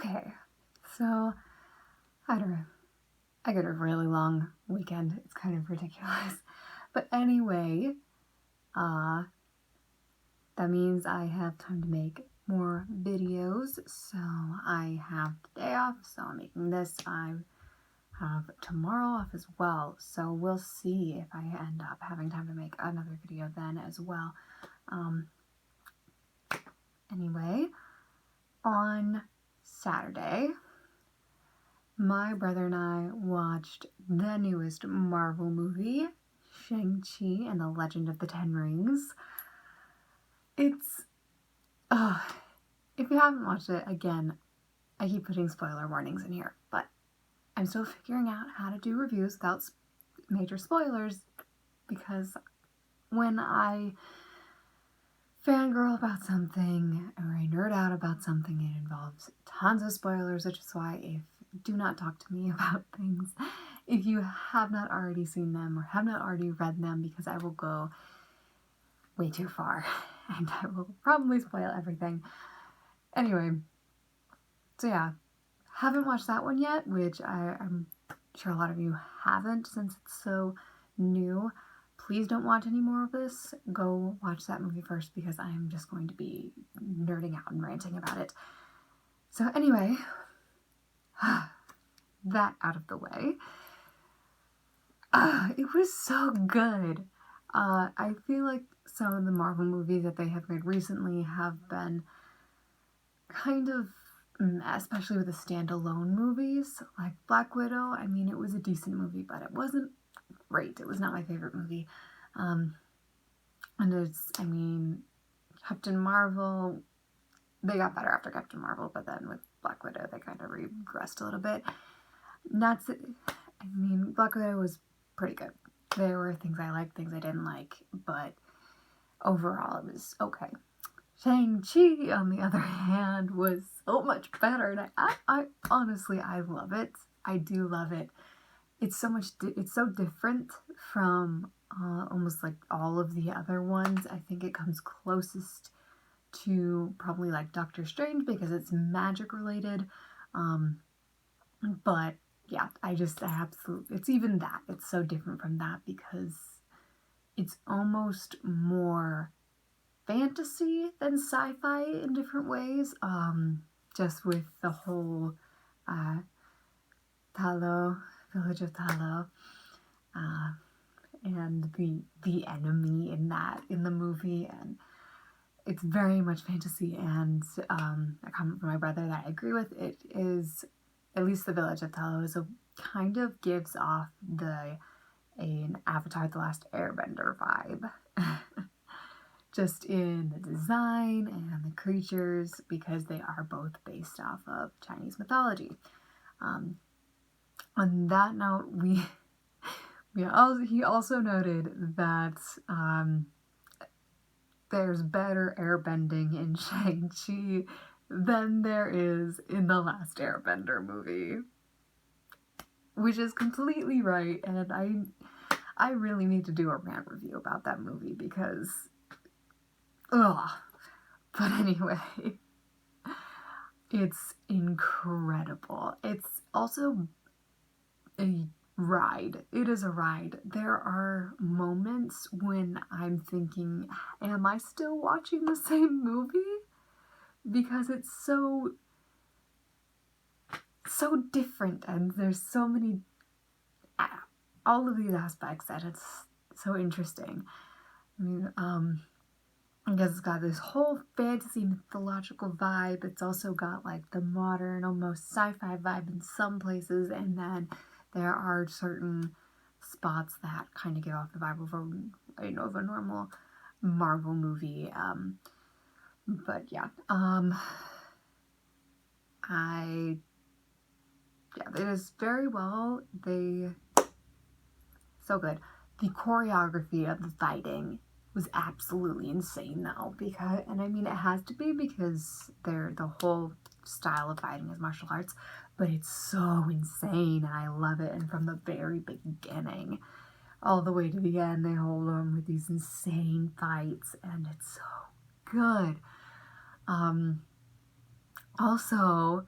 Okay, so I don't know. I got a really long weekend. It's kind of ridiculous. But anyway, that means I have time to make more videos. So I have the day off, so I'm making this. I have tomorrow off as well. So we'll see if I end up having time to make another video then as well. Anyway, on Saturday, my brother and I watched the newest Marvel movie, Shang Chi and the Legend of the Ten Rings. It's, if you haven't watched it, again, I keep putting spoiler warnings in here, but I'm still figuring out how to do reviews without major spoilers, because when I fangirl about something or I nerd out about something, it involves tons of spoilers, which is why do not talk to me about things if you have not already seen them or have not already read them, because I will go way too far and I will probably spoil everything. Anyway, so yeah, haven't watched that one yet, which I'm sure a lot of you haven't since it's so new. Please don't watch any more of this. Go watch that movie first, because I'm just going to be nerding out and ranting about it. So anyway, that out of the way. It was so good. I feel like some of the Marvel movies that they have made recently have been kind of meh, especially with the standalone movies, like Black Widow. I mean, it was a decent movie, but it wasn't great. It was not my favorite movie. And Captain Marvel, they got better after Captain Marvel, but then with Black Widow, they kind of regressed a little bit. That's it. Black Widow was pretty good. There were things I liked, things I didn't like, but overall it was okay. Shang-Chi, on the other hand, was so much better, and I honestly, I love it. I do love it. It's so different from almost like all of the other ones. I think it comes closest to probably like Doctor Strange, because it's magic related. But yeah, it's even that. It's so different from that because it's almost more fantasy than sci-fi in different ways. Just with the whole village of Talo, and the enemy in the movie, and it's very much fantasy. And a comment from my brother that I agree with, it is, at least the village of Talo kind of gives off an Avatar The Last Airbender vibe. Just in the design and the creatures, because they are both based off of Chinese mythology. On that note, he also noted that there's better airbending in Shang-Chi than there is in the last Airbender movie, which is completely right. And I really need to do a rant review about that movie, because but anyway, it's incredible. It's also a ride. It is a ride. There are moments when I'm thinking, am I still watching the same movie? Because it's so different, and there's so many, all of these aspects that it's so interesting. Because it's got this whole fantasy mythological vibe. It's also got like the modern, almost sci-fi vibe in some places, and then there are certain spots that kind of give off the vibe of a normal Marvel movie. But yeah, it is very well. So good. The choreography of the fighting was absolutely insane, though, it has to be, because the whole style of fighting is martial arts, but it's so insane, and I love it. And from the very beginning all the way to the end, they hold on with these insane fights, and it's so good. Also,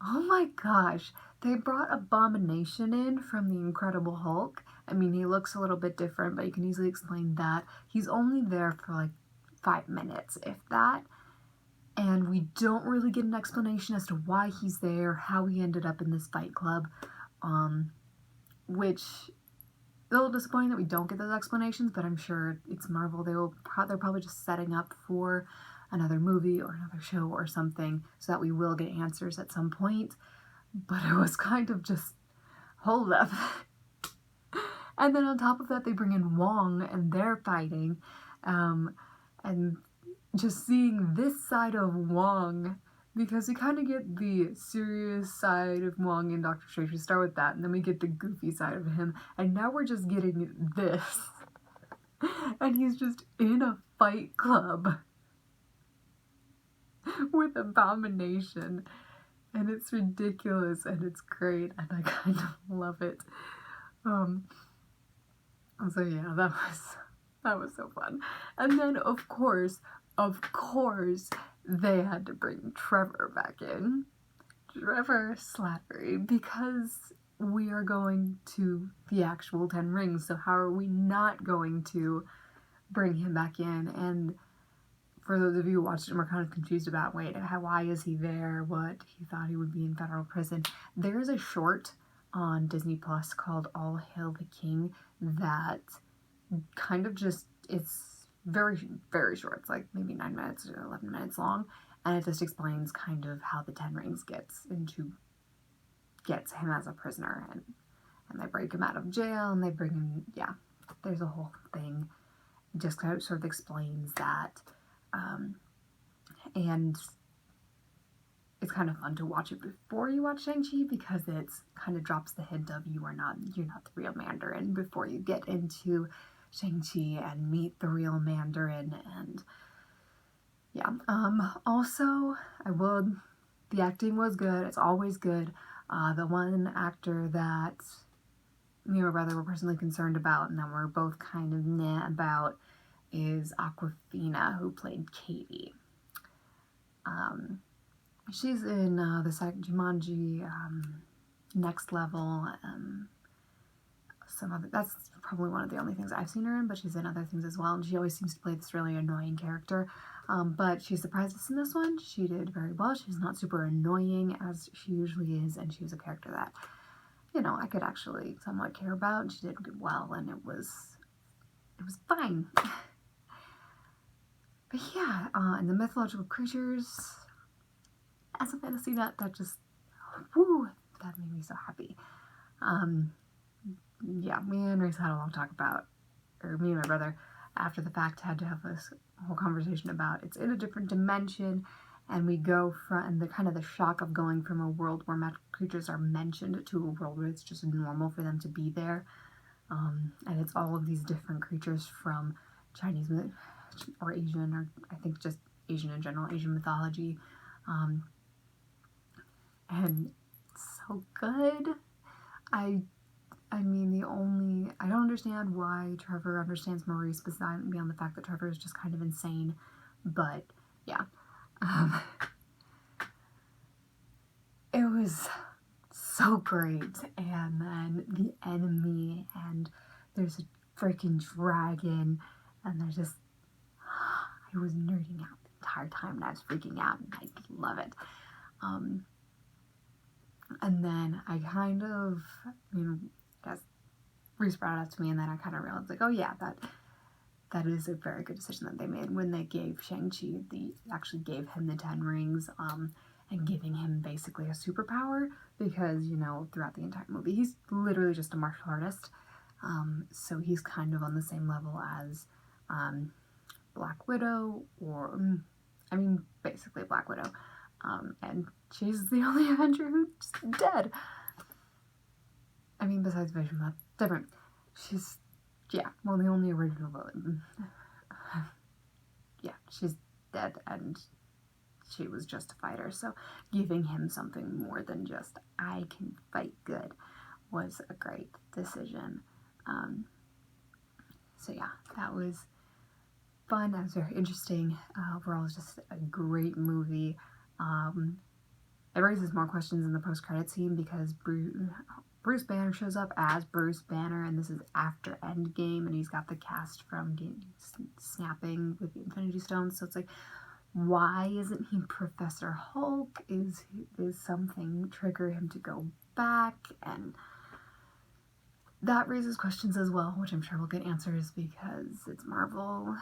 Oh my gosh, they brought Abomination in from the Incredible Hulk. I mean, he looks a little bit different, but you can easily explain that. He's only there for like 5 minutes, if that. And we don't really get an explanation as to why he's there, how he ended up in this fight club, which a little disappointing that we don't get those explanations, but I'm sure it's Marvel. They're probably just setting up for another movie or another show or something so that we will get answers at some point. But it was kind of just, hold up. And then on top of that, they bring in Wong and they're fighting. And just seeing this side of Wong, because we kind of get the serious side of Wong in Doctor Strange. We start with that, and then we get the goofy side of him, and now we're just getting this. And he's just in a fight club with Abomination, and it's ridiculous, and it's great, and I kind of love it. So yeah, that was so fun. And then of course, they had to bring Trevor back in. Trevor Slattery, because we are going to the actual 10 Rings, so how are we not going to bring him back in? And for those of you who watched it and were kind of confused about, why is he there? What? He thought he would be in federal prison. There's a short on Disney Plus called All Hail the King that kind of just, it's very, very short. It's like maybe 9 minutes or 11 minutes long. And it just explains kind of how the 10 Rings gets him as a prisoner. And they break him out of jail and they bring him, there's a whole thing. It just kind of sort of explains that. And it's kind of fun to watch it before you watch Shang-Chi because it's kind of drops the hint of you're not the real Mandarin before you get into Shang-Chi and meet the real Mandarin. And also the acting was good. It's always good. The one actor that me and my brother were personally concerned about and that we're both kind of meh about is Awkwafina, who played Katie. She's in the second Jumanji, Next Level, that's probably one of the only things I've seen her in, but she's in other things as well, and she always seems to play this really annoying character, but she surprised us in this one. She did very well. She's not super annoying as she usually is, and she was a character that, I could actually somewhat care about. She did well, and it was fine. But yeah, and the mythological creatures, as a fantasy, that just, that made me so happy. Me and Reese had a long talk about, or me and my brother, after the fact, had to have this whole conversation about it's in a different dimension, and we go from the shock of going from a world where magical creatures are mentioned to a world where it's just normal for them to be there. And it's all of these different creatures from Chinese or Asian, or I think just Asian in general, Asian mythology. And it's so good. I don't understand why Trevor understands Maurice beyond the fact that Trevor is just kind of insane, but yeah. It was so great, and then the enemy, and there's a freaking dragon, and there's just, I was nerding out the entire time, and I was freaking out, and I love it. And then I kind of, as Reese brought it up to me, and then I kind of realized, like, oh yeah, that is a very good decision that they made when they gave Shang-Chi, actually gave him the 10 Rings, and giving him basically a superpower, because, throughout the entire movie, he's literally just a martial artist, so he's kind of on the same level as, Black Widow, or, basically Black Widow, and she's the only Avenger who's dead. Besides Vision, that's different. She's, the only original villain. She's dead, and she was just a fighter, so giving him something more than just, I can fight good, was a great decision. That was fun. That was very interesting. Overall, it was just a great movie. it raises more questions in the post-credit scene because Bruce Banner shows up as Bruce Banner, and this is after Endgame, and he's got the cast from snapping with the Infinity Stones. So it's like, why isn't he Professor Hulk? Is something trigger him to go back? And that raises questions as well, which I'm sure we'll get answers because it's Marvel.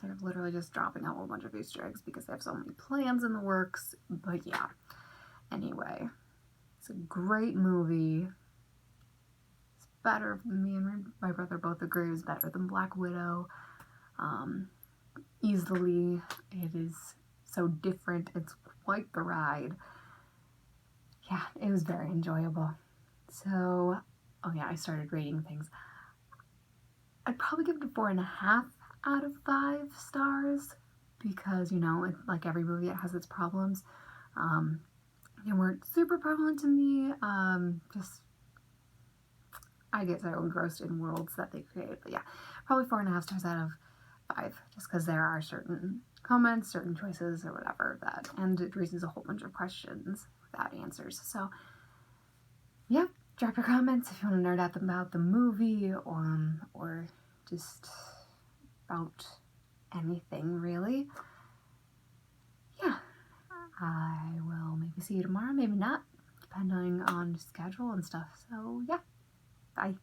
They're literally just dropping a whole bunch of Easter eggs because they have so many plans in the works. But yeah, anyway, it's a great movie. It's better, me and my brother both agree, it was better than Black Widow. Easily, it is so different. It's quite the ride. Yeah, it was very enjoyable. So, oh yeah, I started rating things. I'd probably give it a 4.5 out of 5 stars because, you know, like every movie, it has its problems. They weren't super prevalent to me. Just, I get so engrossed in worlds that they created. But yeah, probably 4.5 stars out of 5, just because there are certain comments, certain choices, or whatever and it raises a whole bunch of questions without answers. So, yeah, drop your comments if you want to nerd out about the movie or just about anything, really. Yeah, I will maybe see you tomorrow, maybe not, depending on schedule and stuff. So, yeah, bye.